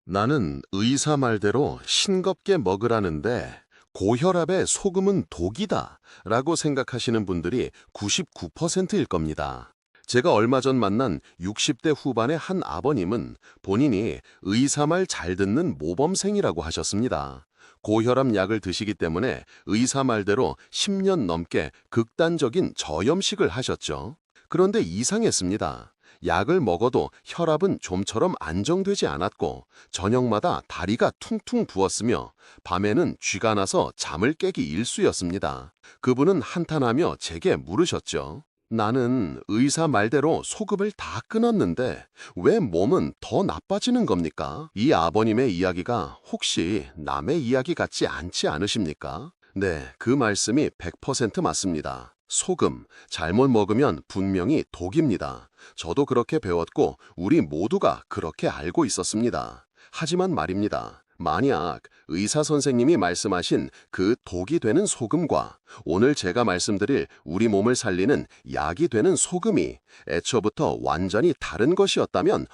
나는 의사 말대로 싱겁게 먹으라는데 고혈압에 소금은 독이다 라고 생각하시는 분들이 99%일 겁니다. 제가 얼마 전 만난 60대 후반의 한 아버님은 본인이 의사 말 잘 듣는 모범생이라고 하셨습니다. 고혈압 약을 드시기 때문에 의사 말대로 10년 넘게 극단적인 저염식을 하셨죠. 그런데 이상했습니다. 약을 먹어도 혈압은 좀처럼 안정되지 않았고 저녁마다 다리가 퉁퉁 부었으며 밤에는 쥐가 나서 잠을 깨기 일쑤였습니다. 그분은 한탄하며 제게 물으셨죠. 나는 의사 말대로 소금을 다 끊었는데 왜 몸은 더 나빠지는 겁니까? 이 아버님의 이야기가 혹시 남의 이야기 같지 않지 않으십니까? 네, 그 말씀이 100% 맞습니다. 소금, 잘못 먹으면 분명히 독입니다. 저도 그렇게 배웠고 우리 모두가 그렇게 알고 있었습니다. 하지만 말입니다. 만약 의사 선생님이 말씀하신 그 독이 되는 소금과 오늘 제가 말씀드릴 우리 몸을 살리는 약이 되는 소금이 애초부터 완전히 다른 것이었다면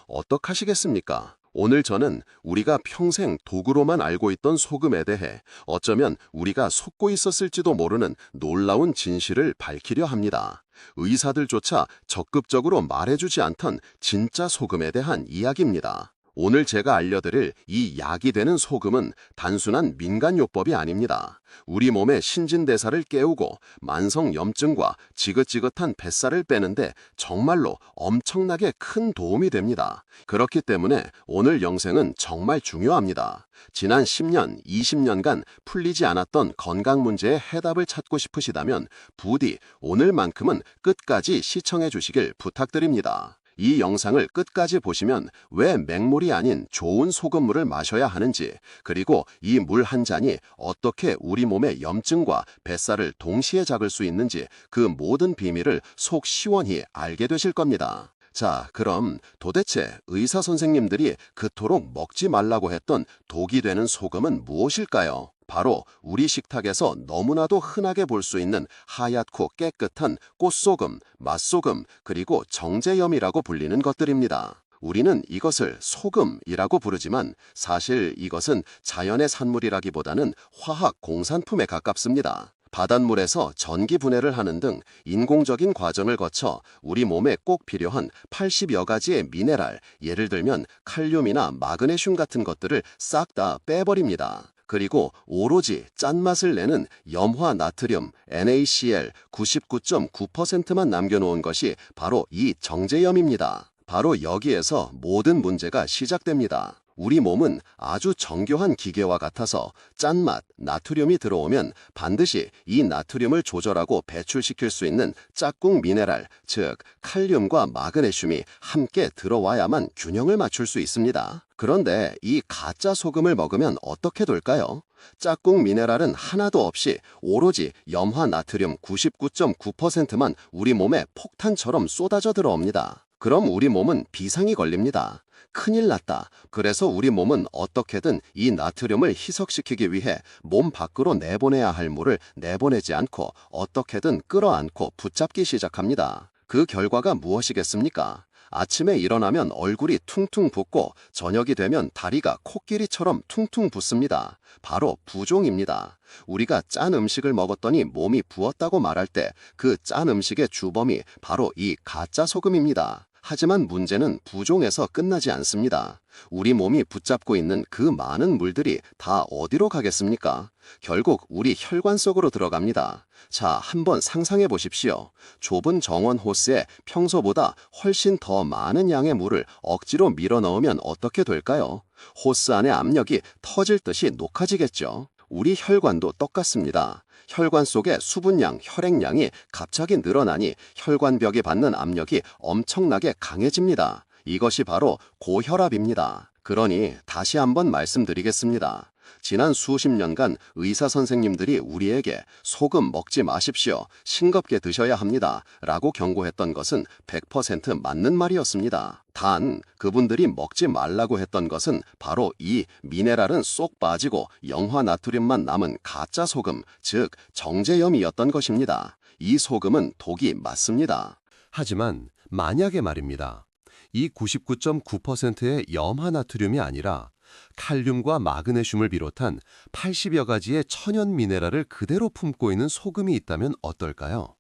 어떡하시겠습니까? 오늘 저는 우리가 평생 도구로만 알고 있던 소금에 대해 어쩌면 우리가 속고 있었을지도 모르는 놀라운 진실을 밝히려 합니다. 의사들조차 적극적으로 말해주지 않던 진짜 소금에 대한 이야기입니다. 오늘 제가 알려드릴 이 약이 되는 소금은 단순한 민간요법이 아닙니다. 우리 몸의 신진대사를 깨우고 만성 염증과 지긋지긋한 뱃살을 빼는데 정말로 엄청나게 큰 도움이 됩니다. 그렇기 때문에 오늘 영상은 정말 중요합니다. 지난 10년, 20년간 풀리지 않았던 건강 문제의 해답을 찾고 싶으시다면 부디 오늘만큼은 끝까지 시청해 주시길 부탁드립니다. 이 영상을 끝까지 보시면 왜 맹물이 아닌 좋은 소금물을 마셔야 하는지, 그리고 이 물 한 잔이 어떻게 우리 몸의 염증과 뱃살을 동시에 잡을 수 있는지 그 모든 비밀을 속 시원히 알게 되실 겁니다. 자, 그럼 도대체 의사 선생님들이 그토록 먹지 말라고 했던 독이 되는 소금은 무엇일까요? 바로 우리 식탁에서 너무나도 흔하게 볼 수 있는 하얗고 깨끗한 꽃소금, 맛소금, 그리고 정제염이라고 불리는 것들입니다. 우리는 이것을 소금이라고 부르지만 사실 이것은 자연의 산물이라기보다는 화학 공산품에 가깝습니다. 바닷물에서 전기 분해를 하는 등 인공적인 과정을 거쳐 우리 몸에 꼭 필요한 80여 가지의 미네랄, 예를 들면 칼륨이나 마그네슘 같은 것들을 싹 다 빼버립니다. 그리고 오로지 짠맛을 내는 염화 나트륨 NaCl 99.9%만 남겨놓은 것이 바로 이 정제염입니다. 바로 여기에서 모든 문제가 시작됩니다. 우리 몸은 아주 정교한 기계와 같아서 짠맛, 나트륨이 들어오면 반드시 이 나트륨을 조절하고 배출시킬 수 있는 짝꿍 미네랄, 즉 칼륨과 마그네슘이 함께 들어와야만 균형을 맞출 수 있습니다. 그런데 이 가짜 소금을 먹으면 어떻게 될까요? 짝꿍 미네랄은 하나도 없이 오로지 염화 나트륨 99.9%만 우리 몸에 폭탄처럼 쏟아져 들어옵니다. 그럼 우리 몸은 비상이 걸립니다. 큰일 났다. 그래서 우리 몸은 어떻게든 이 나트륨을 희석시키기 위해 몸 밖으로 내보내야 할 물을 내보내지 않고 어떻게든 끌어안고 붙잡기 시작합니다. 그 결과가 무엇이겠습니까? 아침에 일어나면 얼굴이 퉁퉁 붓고 저녁이 되면 다리가 코끼리처럼 퉁퉁 붓습니다. 바로 부종입니다. 우리가 짠 음식을 먹었더니 몸이 부었다고 말할 때 그 짠 음식의 주범이 바로 이 가짜 소금입니다. 하지만 문제는 부종에서 끝나지 않습니다. 우리 몸이 붙잡고 있는 그 많은 물들이 다 어디로 가겠습니까? 결국 우리 혈관 속으로 들어갑니다. 자, 한번 상상해 보십시오. 좁은 정원 호스에 평소보다 훨씬 더 많은 양의 물을 억지로 밀어 넣으면 어떻게 될까요? 호스 안의 압력이 터질 듯이 녹아지겠죠. 우리 혈관도 똑같습니다. 혈관 속의 수분량, 혈액량이 갑자기 늘어나니 혈관벽이 받는 압력이 엄청나게 강해집니다. 이것이 바로 고혈압입니다. 그러니 다시 한번 말씀드리겠습니다. 지난 수십 년간 의사 선생님들이 우리에게 소금 먹지 마십시오. 싱겁게 드셔야 합니다. 라고 경고했던 것은 100% 맞는 말이었습니다. 단, 그분들이 먹지 말라고 했던 것은 바로 이 미네랄은 쏙 빠지고 염화 나트륨만 남은 가짜 소금, 즉 정제염이었던 것입니다. 이 소금은 독이 맞습니다. 하지만 만약에 말입니다. 이 99.9%의 염화나트륨이 아니라 칼륨과 마그네슘을 비롯한 80여 가지의 천연 미네랄을 그대로 품고 있는 소금이 있다면 어떨까요?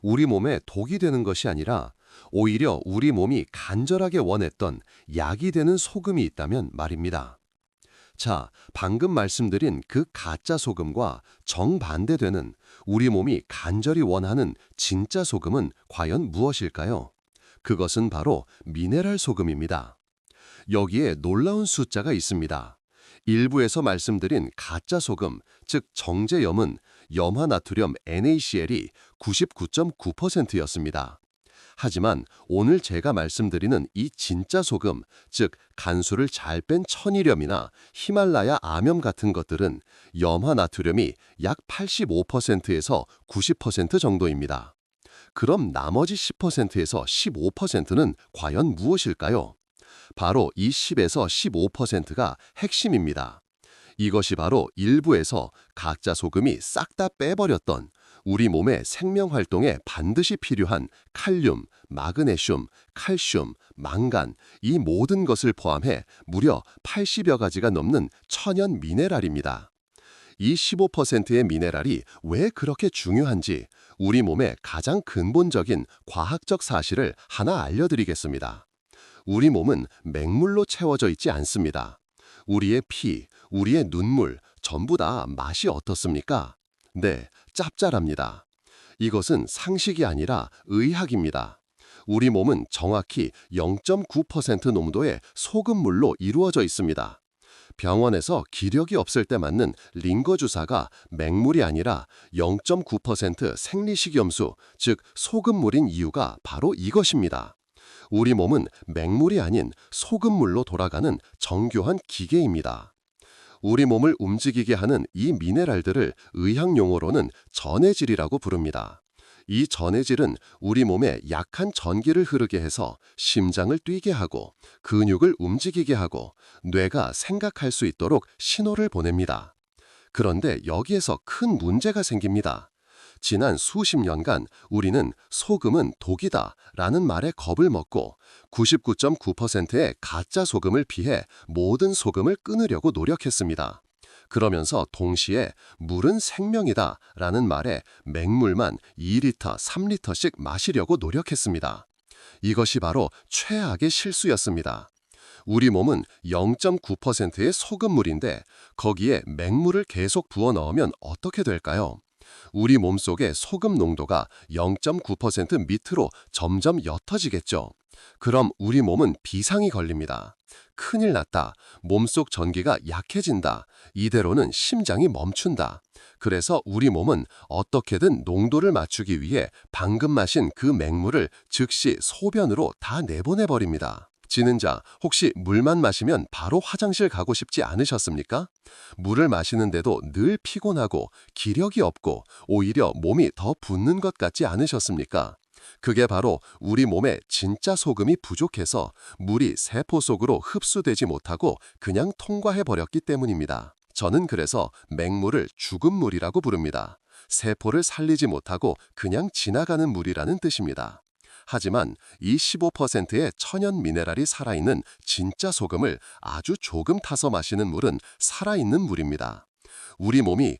우리 몸에 독이 되는 것이 아니라 오히려 우리 몸이 간절하게 원했던 약이 되는 소금이 있다면 말입니다. 자, 방금 말씀드린 그 가짜 소금과 정반대되는 우리 몸이 간절히 원하는 진짜 소금은 과연 무엇일까요? 그것은 바로 미네랄 소금입니다. 여기에 놀라운 숫자가 있습니다. 일부에서 말씀드린 가짜 소금, 즉 정제염은 염화나트륨 NaCl이 99.9%였습니다. 하지만 오늘 제가 말씀드리는 이 진짜 소금, 즉 간수를 잘 뺀 천일염이나 히말라야 암염 같은 것들은 염화나트륨이 약 85%에서 90% 정도입니다. 그럼 나머지 10%에서 15%는 과연 무엇일까요? 바로 이 10에서 15%가 핵심입니다. 이것이 바로 일부에서 가짜 소금이 싹 다 빼버렸던 우리 몸의 생명 활동에 반드시 필요한 칼륨, 마그네슘, 칼슘, 망간, 이 모든 것을 포함해 무려 80여 가지가 넘는 천연 미네랄입니다. 이 15%의 미네랄이 왜 그렇게 중요한지 우리 몸의 가장 근본적인 과학적 사실을 하나 알려드리겠습니다. 우리 몸은 맹물로 채워져 있지 않습니다. 우리의 피, 우리의 눈물, 전부 다 맛이 어떻습니까? 네, 짭짤합니다. 이것은 상식이 아니라 의학입니다. 우리 몸은 정확히 0.9% 농도의 소금물로 이루어져 있습니다. 병원에서 기력이 없을 때 맞는 링거 주사가 맹물이 아니라 0.9% 생리식염수, 즉 소금물인 이유가 바로 이것입니다. 우리 몸은 맹물이 아닌 소금물로 돌아가는 정교한 기계입니다. 우리 몸을 움직이게 하는 이 미네랄들을 의학 용어로는 전해질이라고 부릅니다. 이 전해질은 우리 몸에 약한 전기를 흐르게 해서 심장을 뛰게 하고 근육을 움직이게 하고 뇌가 생각할 수 있도록 신호를 보냅니다. 그런데 여기에서 큰 문제가 생깁니다. 지난 수십 년간 우리는 소금은 독이다 라는 말에 겁을 먹고 99.9%의 가짜 소금을 피해 모든 소금을 끊으려고 노력했습니다. 그러면서 동시에 물은 생명이다 라는 말에 맹물만 2리터, 3리터씩 마시려고 노력했습니다. 이것이 바로 최악의 실수였습니다. 우리 몸은 0.9%의 소금물인데 거기에 맹물을 계속 부어 넣으면 어떻게 될까요? 우리 몸속의 소금 농도가 0.9% 밑으로 점점 옅어지겠죠. 그럼 우리 몸은 비상이 걸립니다. 큰일 났다. 몸속 전기가 약해진다. 이대로는 심장이 멈춘다. 그래서 우리 몸은 어떻게든 농도를 맞추기 위해 방금 마신 그 맹물을 즉시 소변으로 다 내보내버립니다. 지는 자, 혹시 물만 마시면 바로 화장실 가고 싶지 않으셨습니까? 물을 마시는데도 늘 피곤하고 기력이 없고 오히려 몸이 더 붓는 것 같지 않으셨습니까? 그게 바로 우리 몸에 진짜 소금이 부족해서 물이 세포 속으로 흡수되지 못하고 그냥 통과해버렸기 때문입니다. 저는 그래서 맹물을 죽은 물이라고 부릅니다. 세포를 살리지 못하고 그냥 지나가는 물이라는 뜻입니다. 하지만 이 15%의 천연 미네랄이 살아있는 진짜 소금을 아주 조금 타서 마시는 물은 살아있는 물입니다. 우리 몸이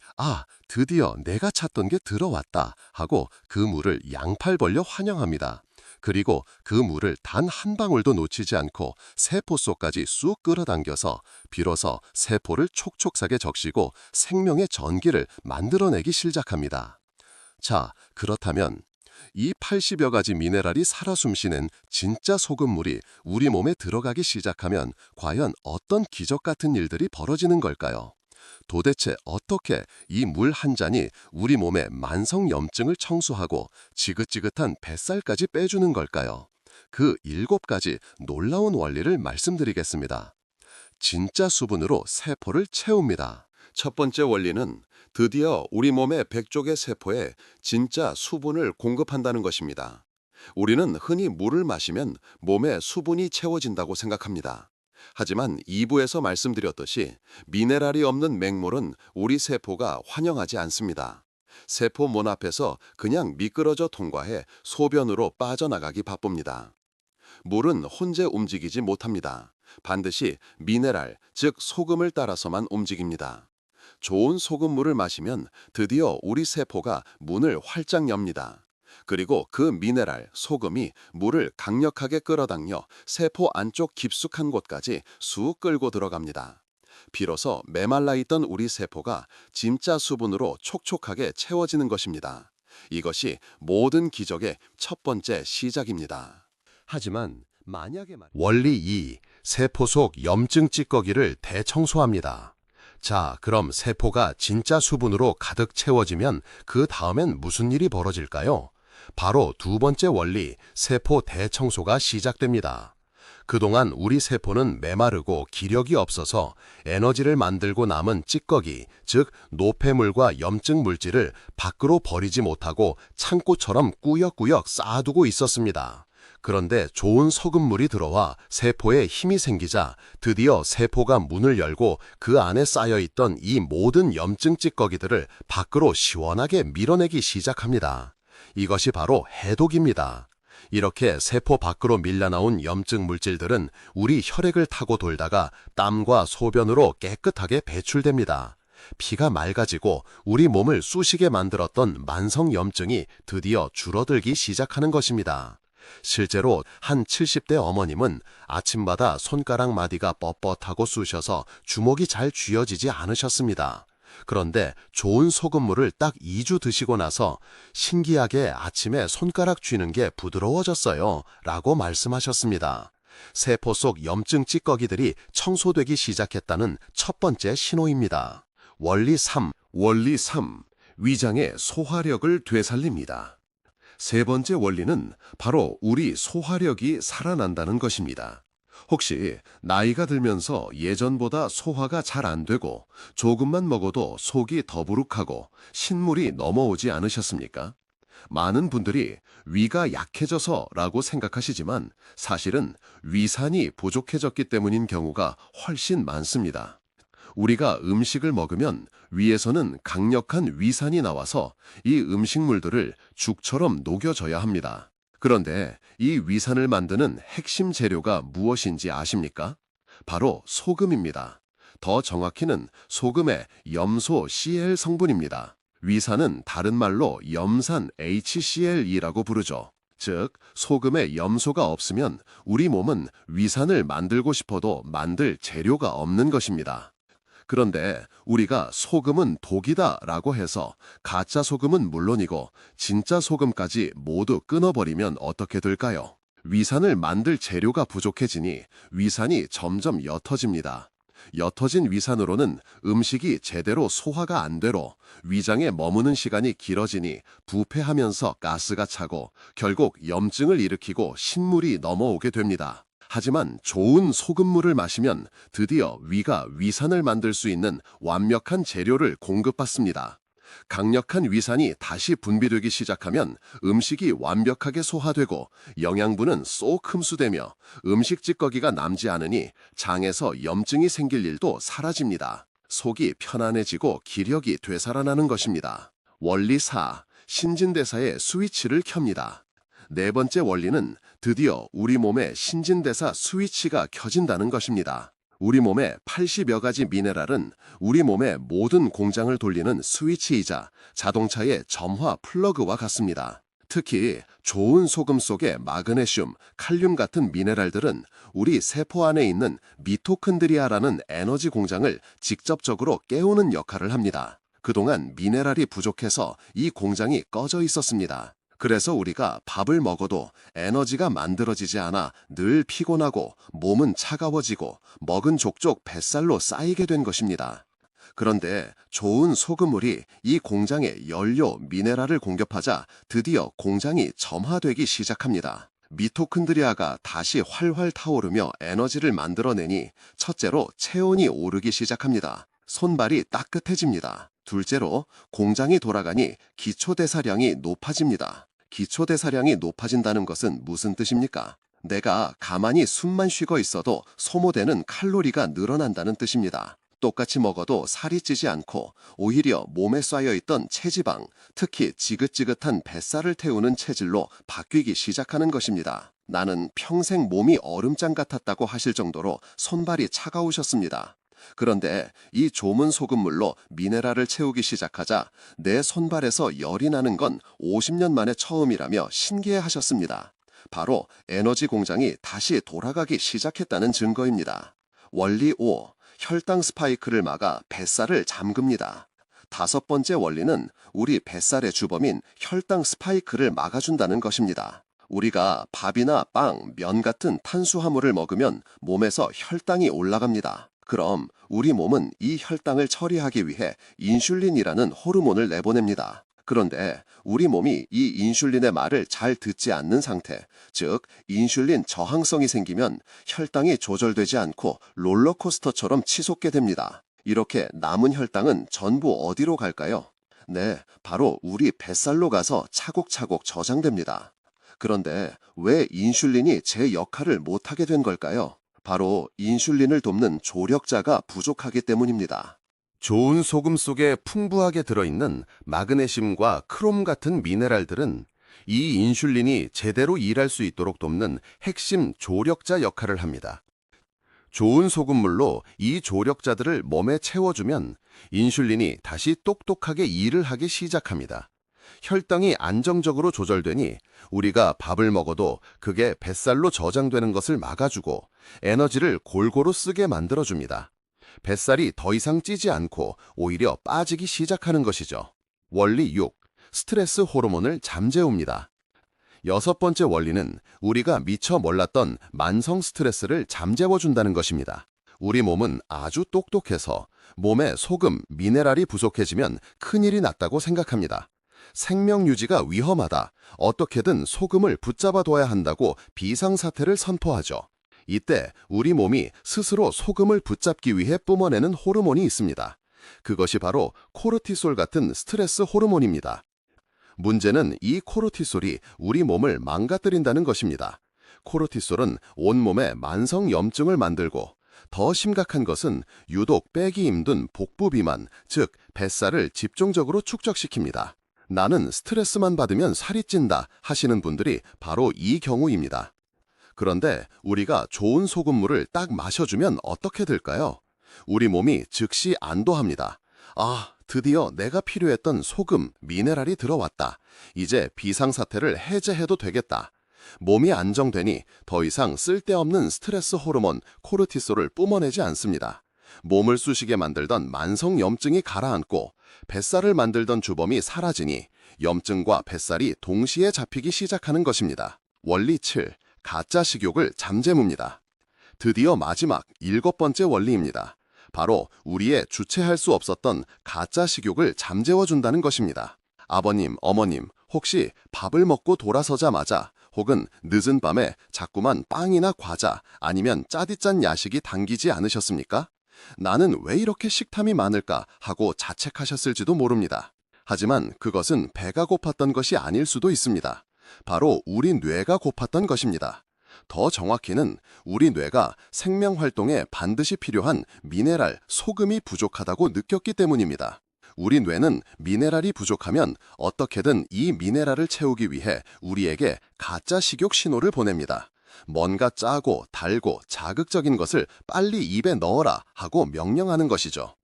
드디어 내가 찾던 게 들어왔다 하고 그 물을 양팔 벌려 환영합니다. 그리고 그 물을 단 한 방울도 놓치지 않고 세포 속까지 쑥 끌어당겨서 비로소 세포를 촉촉하게 적시고 생명의 전기를 만들어내기 시작합니다. 자, 그렇다면 이 80여 가지 미네랄이 살아 숨쉬는 진짜 소금물이 우리 몸에 들어가기 시작하면 과연 어떤 기적 같은 일들이 벌어지는 걸까요? 도대체 어떻게 이 물 한 잔이 우리 몸의 만성 염증을 청소하고 지긋지긋한 뱃살까지 빼주는 걸까요? 그 7가지 놀라운 원리를 말씀드리겠습니다. 진짜 수분으로 세포를 채웁니다. 첫 번째 원리는 드디어 우리 몸의 100쪽의 세포에 진짜 수분을 공급한다는 것입니다. 우리는 흔히 물을 마시면 몸에 수분이 채워진다고 생각합니다. 하지만 2부에서 말씀드렸듯이 미네랄이 없는 맹물은 우리 세포가 환영하지 않습니다. 세포 문 앞에서 그냥 미끄러져 통과해 소변으로 빠져나가기 바쁩니다. 물은 혼자 움직이지 못합니다. 반드시 미네랄, 즉 소금을 따라서만 움직입니다. 좋은 소금물을 마시면 드디어 우리 세포가 문을 활짝 엽니다. 그리고 그 미네랄, 소금이 물을 강력하게 끌어당겨 세포 안쪽 깊숙한 곳까지 쑥 끌고 들어갑니다. 비로소 메말라 있던 우리 세포가 진짜 수분으로 촉촉하게 채워지는 것입니다. 이것이 모든 기적의 첫 번째 시작입니다. 하지만 만약에 원리 2. 세포 속 염증 찌꺼기를 대청소합니다. 자, 그럼 세포가 진짜 수분으로 가득 채워지면 그 다음엔 무슨 일이 벌어질까요? 바로 두 번째 원리, 세포 대청소가 시작됩니다. 그동안 우리 세포는 메마르고 기력이 없어서 에너지를 만들고 남은 찌꺼기, 즉 노폐물과 염증 물질을 밖으로 버리지 못하고 창고처럼 꾸역꾸역 쌓아두고 있었습니다. 그런데 좋은 소금물이 들어와 세포에 힘이 생기자 드디어 세포가 문을 열고 그 안에 쌓여있던 이 모든 염증 찌꺼기들을 밖으로 시원하게 밀어내기 시작합니다. 이것이 바로 해독입니다. 이렇게 세포 밖으로 밀려나온 염증 물질들은 우리 혈액을 타고 돌다가 땀과 소변으로 깨끗하게 배출됩니다. 피가 맑아지고 우리 몸을 쑤시게 만들었던 만성 염증이 드디어 줄어들기 시작하는 것입니다. 실제로 한 70대 어머님은 아침마다 손가락 마디가 뻣뻣하고 쑤셔서 주먹이 잘 쥐어지지 않으셨습니다. 그런데 좋은 소금물을 딱 2주 드시고 나서 신기하게 아침에 손가락 쥐는 게 부드러워졌어요 라고 말씀하셨습니다. 세포 속 염증 찌꺼기들이 청소되기 시작했다는 첫 번째 신호입니다. 원리 3. 위장의 소화력을 되살립니다. 세 번째 원리는 바로 우리 소화력이 살아난다는 것입니다. 혹시 나이가 들면서 예전보다 소화가 잘 안 되고 조금만 먹어도 속이 더부룩하고 신물이 넘어오지 않으셨습니까? 많은 분들이 위가 약해져서라고 생각하시지만 사실은 위산이 부족해졌기 때문인 경우가 훨씬 많습니다. 우리가 음식을 먹으면 위에서는 강력한 위산이 나와서 이 음식물들을 죽처럼 녹여줘야 합니다. 그런데 이 위산을 만드는 핵심 재료가 무엇인지 아십니까? 바로 소금입니다. 더 정확히는 소금의 염소 Cl 성분입니다. 위산은 다른 말로 염산 HCl이라고 부르죠. 즉, 소금에 염소가 없으면 우리 몸은 위산을 만들고 싶어도 만들 재료가 없는 것입니다. 그런데 우리가 소금은 독이다 라고 해서 가짜 소금은 물론이고 진짜 소금까지 모두 끊어버리면 어떻게 될까요? 위산을 만들 재료가 부족해지니 위산이 점점 옅어집니다. 옅어진 위산으로는 음식이 제대로 소화가 안 되로 위장에 머무는 시간이 길어지니 부패하면서 가스가 차고 결국 염증을 일으키고 신물이 넘어오게 됩니다. 하지만 좋은 소금물을 마시면 드디어 위가 위산을 만들 수 있는 완벽한 재료를 공급받습니다. 강력한 위산이 다시 분비되기 시작하면 음식이 완벽하게 소화되고 영양분은 쏙 흡수되며 음식 찌꺼기가 남지 않으니 장에서 염증이 생길 일도 사라집니다. 속이 편안해지고 기력이 되살아나는 것입니다. 원리 4. 신진대사의 스위치를 켭니다. 네 번째 원리는 드디어 우리 몸의 신진대사 스위치가 켜진다는 것입니다. 우리 몸의 80여 가지 미네랄은 우리 몸의 모든 공장을 돌리는 스위치이자 자동차의 점화 플러그와 같습니다. 특히 좋은 소금 속의 마그네슘, 칼륨 같은 미네랄들은 우리 세포 안에 있는 미토콘드리아라는 에너지 공장을 직접적으로 깨우는 역할을 합니다. 그동안 미네랄이 부족해서 이 공장이 꺼져 있었습니다. 그래서 우리가 밥을 먹어도 에너지가 만들어지지 않아 늘 피곤하고 몸은 차가워지고 먹은 족족 뱃살로 쌓이게 된 것입니다. 그런데 좋은 소금물이 이 공장에 연료, 미네랄을 공급하자 드디어 공장이 점화되기 시작합니다. 미토콘드리아가 다시 활활 타오르며 에너지를 만들어내니 첫째로 체온이 오르기 시작합니다. 손발이 따뜻해집니다. 둘째로 공장이 돌아가니 기초대사량이 높아집니다. 기초대사량이 높아진다는 것은 무슨 뜻입니까? 내가 가만히 숨만 쉬고 있어도 소모되는 칼로리가 늘어난다는 뜻입니다. 똑같이 먹어도 살이 찌지 않고 오히려 몸에 쌓여있던 체지방, 특히 지긋지긋한 뱃살을 태우는 체질로 바뀌기 시작하는 것입니다. 나는 평생 몸이 얼음장 같았다고 하실 정도로 손발이 차가우셨습니다. 그런데 이 조문 소금물로 미네랄을 채우기 시작하자 내 손발에서 열이 나는 건 50년 만에 처음이라며 신기해 하셨습니다. 바로 에너지 공장이 다시 돌아가기 시작했다는 증거입니다. 원리 5. 혈당 스파이크를 막아 뱃살을 잠급니다. 다섯 번째 원리는 우리 뱃살의 주범인 혈당 스파이크를 막아준다는 것입니다. 우리가 밥이나 빵, 면 같은 탄수화물을 먹으면 몸에서 혈당이 올라갑니다. 그럼 우리 몸은 이 혈당을 처리하기 위해 인슐린이라는 호르몬을 내보냅니다. 그런데 우리 몸이 이 인슐린의 말을 잘 듣지 않는 상태, 즉 인슐린 저항성이 생기면 혈당이 조절되지 않고 롤러코스터처럼 치솟게 됩니다. 이렇게 남은 혈당은 전부 어디로 갈까요? 네, 바로 우리 뱃살로 가서 차곡차곡 저장됩니다. 그런데 왜 인슐린이 제 역할을 못하게 된 걸까요? 바로 인슐린을 돕는 조력자가 부족하기 때문입니다. 좋은 소금 속에 풍부하게 들어있는 마그네슘과 크롬 같은 미네랄들은 이 인슐린이 제대로 일할 수 있도록 돕는 핵심 조력자 역할을 합니다. 좋은 소금물로 이 조력자들을 몸에 채워주면 인슐린이 다시 똑똑하게 일을 하기 시작합니다. 혈당이 안정적으로 조절되니 우리가 밥을 먹어도 그게 뱃살로 저장되는 것을 막아주고 에너지를 골고루 쓰게 만들어줍니다. 뱃살이 더 이상 찌지 않고 오히려 빠지기 시작하는 것이죠. 원리 6. 스트레스 호르몬을 잠재웁니다. 여섯 번째 원리는 우리가 미처 몰랐던 만성 스트레스를 잠재워준다는 것입니다. 우리 몸은 아주 똑똑해서 몸에 소금, 미네랄이 부족해지면 큰일이 났다고 생각합니다. 생명 유지가 위험하다, 어떻게든 소금을 붙잡아둬야 한다고 비상사태를 선포하죠. 이때 우리 몸이 스스로 소금을 붙잡기 위해 뿜어내는 호르몬이 있습니다. 그것이 바로 코르티솔 같은 스트레스 호르몬입니다. 문제는 이 코르티솔이 우리 몸을 망가뜨린다는 것입니다. 코르티솔은 온몸에 만성 염증을 만들고 더 심각한 것은 유독 빼기 힘든 복부 비만, 즉 뱃살을 집중적으로 축적시킵니다. 나는 스트레스만 받으면 살이 찐다 하시는 분들이 바로 이 경우입니다. 그런데 우리가 좋은 소금물을 딱 마셔주면 어떻게 될까요? 우리 몸이 즉시 안도합니다. 아, 드디어 내가 필요했던 소금, 미네랄이 들어왔다. 이제 비상사태를 해제해도 되겠다. 몸이 안정되니 더 이상 쓸데없는 스트레스 호르몬 코르티솔을 뿜어내지 않습니다. 몸을 쑤시게 만들던 만성 염증이 가라앉고 뱃살을 만들던 주범이 사라지니 염증과 뱃살이 동시에 잡히기 시작하는 것입니다. 원리 7. 가짜 식욕을 잠재웁니다. 드디어 마지막 일곱 번째 원리입니다. 바로 우리의 주체할 수 없었던 가짜 식욕을 잠재워준다는 것입니다. 아버님, 어머님, 혹시 밥을 먹고 돌아서자마자 혹은 늦은 밤에 자꾸만 빵이나 과자 아니면 짜디짠 야식이 당기지 않으셨습니까? 나는 왜 이렇게 식탐이 많을까 하고 자책하셨을지도 모릅니다. 하지만 그것은 배가 고팠던 것이 아닐 수도 있습니다. 바로 우리 뇌가 고팠던 것입니다. 더 정확히는 우리 뇌가 생명 활동에 반드시 필요한 미네랄, 소금이 부족하다고 느꼈기 때문입니다. 우리 뇌는 미네랄이 부족하면 어떻게든 이 미네랄을 채우기 위해 우리에게 가짜 식욕 신호를 보냅니다. 뭔가 짜고 달고 자극적인 것을 빨리 입에 넣어라 하고 명령하는 것이죠.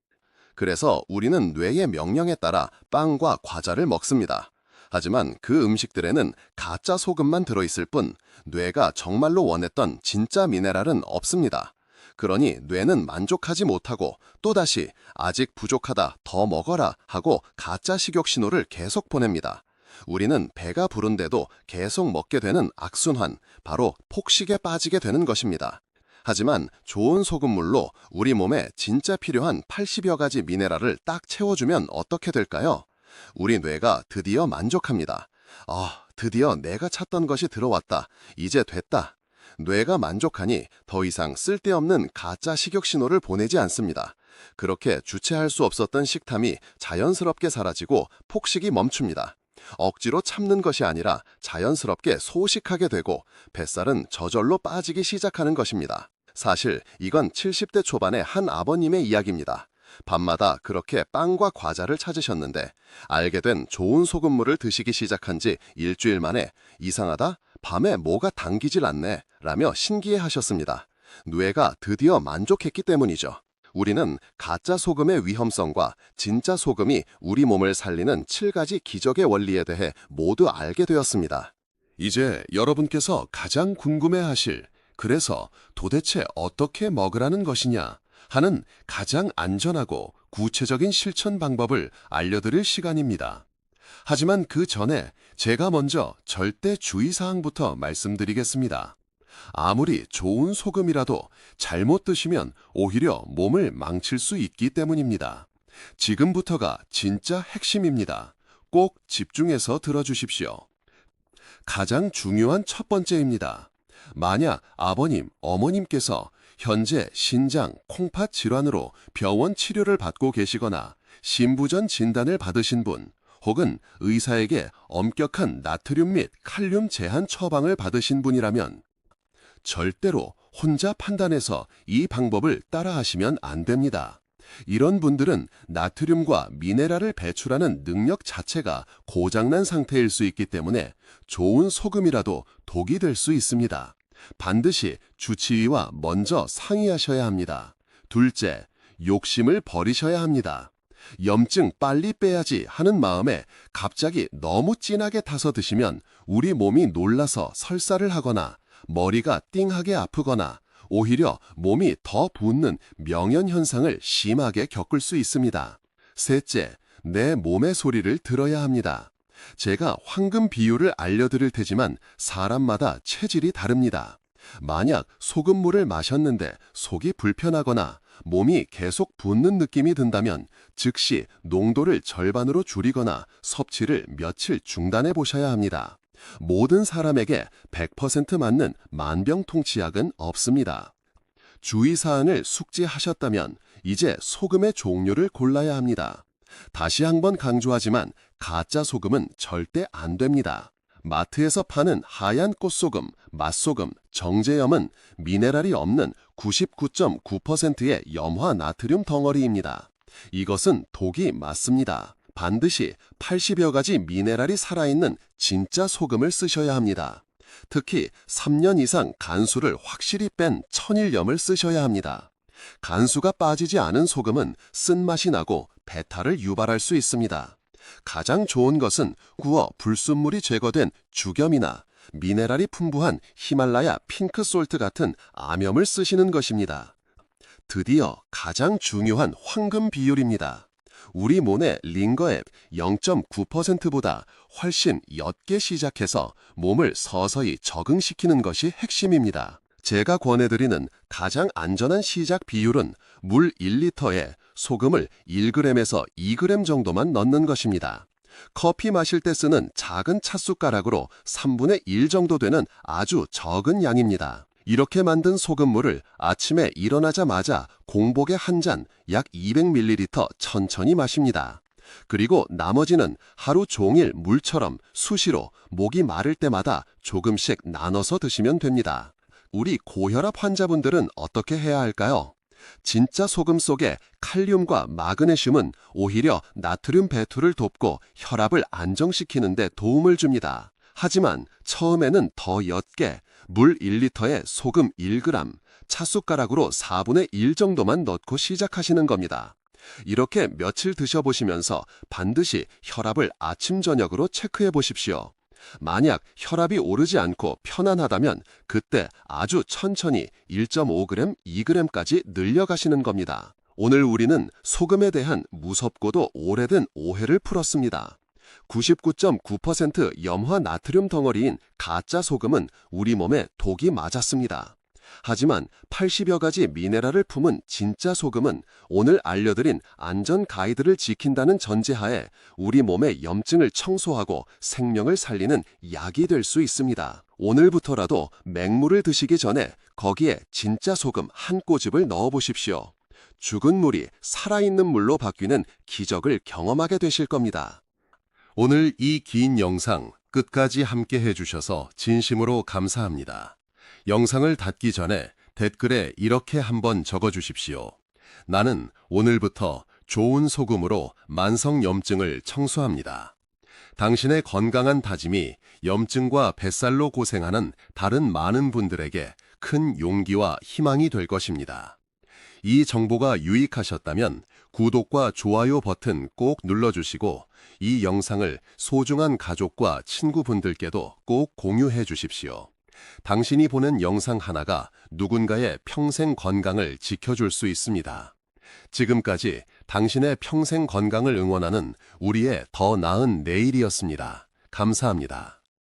그래서 우리는 뇌의 명령에 따라 빵과 과자를 먹습니다. 하지만 그 음식들에는 가짜 소금만 들어있을 뿐 뇌가 정말로 원했던 진짜 미네랄은 없습니다. 그러니 뇌는 만족하지 못하고 또다시 아직 부족하다, 더 먹어라 하고 가짜 식욕 신호를 계속 보냅니다. 우리는 배가 부른데도 계속 먹게 되는 악순환, 바로 폭식에 빠지게 되는 것입니다. 하지만 좋은 소금물로 우리 몸에 진짜 필요한 80여 가지 미네랄을 딱 채워주면 어떻게 될까요? 우리 뇌가 드디어 만족합니다. 아, 드디어 내가 찾던 것이 들어왔다. 이제 됐다. 뇌가 만족하니 더 이상 쓸데없는 가짜 식욕 신호를 보내지 않습니다. 그렇게 주체할 수 없었던 식탐이 자연스럽게 사라지고 폭식이 멈춥니다. 억지로 참는 것이 아니라 자연스럽게 소식하게 되고 뱃살은 저절로 빠지기 시작하는 것입니다. 사실 이건 70대 초반의 한 아버님의 이야기입니다. 밤마다 그렇게 빵과 과자를 찾으셨는데 알게 된 좋은 소금물을 드시기 시작한 지 일주일 만에 이상하다? 밤에 뭐가 당기질 않네 라며 신기해하셨습니다. 뇌가 드디어 만족했기 때문이죠. 우리는 가짜 소금의 위험성과 진짜 소금이 우리 몸을 살리는 7가지 기적의 원리에 대해 모두 알게 되었습니다. 이제 여러분께서 가장 궁금해하실 그래서 도대체 어떻게 먹으라는 것이냐 하는 가장 안전하고 구체적인 실천 방법을 알려드릴 시간입니다. 하지만 그 전에 제가 먼저 절대 주의사항부터 말씀드리겠습니다. 아무리 좋은 소금이라도 잘못 드시면 오히려 몸을 망칠 수 있기 때문입니다. 지금부터가 진짜 핵심입니다. 꼭 집중해서 들어주십시오. 가장 중요한 첫 번째입니다. 만약 아버님, 어머님께서 현재 신장, 콩팥 질환으로 병원 치료를 받고 계시거나 신부전 진단을 받으신 분, 혹은 의사에게 엄격한 나트륨 및 칼륨 제한 처방을 받으신 분이라면 절대로 혼자 판단해서 이 방법을 따라하시면 안 됩니다. 이런 분들은 나트륨과 미네랄을 배출하는 능력 자체가 고장난 상태일 수 있기 때문에 좋은 소금이라도 독이 될 수 있습니다. 반드시 주치의와 먼저 상의하셔야 합니다. 둘째, 욕심을 버리셔야 합니다. 염증 빨리 빼야지 하는 마음에 갑자기 너무 진하게 타서 드시면 우리 몸이 놀라서 설사를 하거나 머리가 띵하게 아프거나 오히려 몸이 더 붓는 명현 현상을 심하게 겪을 수 있습니다. 셋째, 내 몸의 소리를 들어야 합니다. 제가 황금 비율을 알려드릴 테지만 사람마다 체질이 다릅니다. 만약 소금물을 마셨는데 속이 불편하거나 몸이 계속 붓는 느낌이 든다면 즉시 농도를 절반으로 줄이거나 섭취를 며칠 중단해 보셔야 합니다. 모든 사람에게 100% 맞는 만병통치약은 없습니다. 주의사항을 숙지하셨다면 이제 소금의 종류를 골라야 합니다. 다시 한번 강조하지만 가짜 소금은 절대 안 됩니다. 마트에서 파는 하얀 꽃소금, 맛소금, 정제염은 미네랄이 없는 99.9%의 염화 나트륨 덩어리입니다. 이것은 독이 맞습니다. 반드시 80여 가지 미네랄이 살아있는 진짜 소금을 쓰셔야 합니다. 특히 3년 이상 간수를 확실히 뺀 천일염을 쓰셔야 합니다. 간수가 빠지지 않은 소금은 쓴맛이 나고 배탈을 유발할 수 있습니다. 가장 좋은 것은 구워 불순물이 제거된 죽염이나 미네랄이 풍부한 히말라야 핑크솔트 같은 암염을 쓰시는 것입니다. 드디어 가장 중요한 황금 비율입니다. 우리 몸의 링거앱 0.9%보다 훨씬 옅게 시작해서 몸을 서서히 적응시키는 것이 핵심입니다. 제가 권해드리는 가장 안전한 시작 비율은 물 1리터에 소금을 1g에서 2g 정도만 넣는 것입니다. 커피 마실 때 쓰는 작은 찻숟가락으로 3분의 1 정도 되는 아주 적은 양입니다. 이렇게 만든 소금물을 아침에 일어나자마자 공복에 한 잔 약 200ml 천천히 마십니다. 그리고 나머지는 하루 종일 물처럼 수시로 목이 마를 때마다 조금씩 나눠서 드시면 됩니다. 우리 고혈압 환자분들은 어떻게 해야 할까요? 진짜 소금 속의 칼륨과 마그네슘은 오히려 나트륨 배출을 돕고 혈압을 안정시키는 데 도움을 줍니다. 하지만 처음에는 더 옅게 물 1리터에 소금 1g, 찻숟가락으로 4분의 1 정도만 넣고 시작하시는 겁니다. 이렇게 며칠 드셔보시면서 반드시 혈압을 아침 저녁으로 체크해 보십시오. 만약 혈압이 오르지 않고 편안하다면 그때 아주 천천히 1.5g, 2g까지 늘려가시는 겁니다. 오늘 우리는 소금에 대한 무섭고도 오래된 오해를 풀었습니다. 99.9% 염화 나트륨 덩어리인 가짜 소금은 우리 몸에 독이 맞았습니다. 하지만 80여 가지 미네랄을 품은 진짜 소금은 오늘 알려드린 안전 가이드를 지킨다는 전제하에 우리 몸의 염증을 청소하고 생명을 살리는 약이 될 수 있습니다. 오늘부터라도 맹물을 드시기 전에 거기에 진짜 소금 한 꼬집을 넣어보십시오. 죽은 물이 살아있는 물로 바뀌는 기적을 경험하게 되실 겁니다. 오늘 이 긴 영상 끝까지 함께 해주셔서 진심으로 감사합니다. 영상을 닫기 전에 댓글에 이렇게 한번 적어주십시오. 나는 오늘부터 좋은 소금으로 만성염증을 청소합니다. 당신의 건강한 다짐이 염증과 뱃살로 고생하는 다른 많은 분들에게 큰 용기와 희망이 될 것입니다. 이 정보가 유익하셨다면 구독과 좋아요 버튼 꼭 눌러주시고 이 영상을 소중한 가족과 친구분들께도 꼭 공유해 주십시오. 당신이 보는 영상 하나가 누군가의 평생 건강을 지켜줄 수 있습니다. 지금까지 당신의 평생 건강을 응원하는 우리의 더 나은 내일이었습니다. 감사합니다.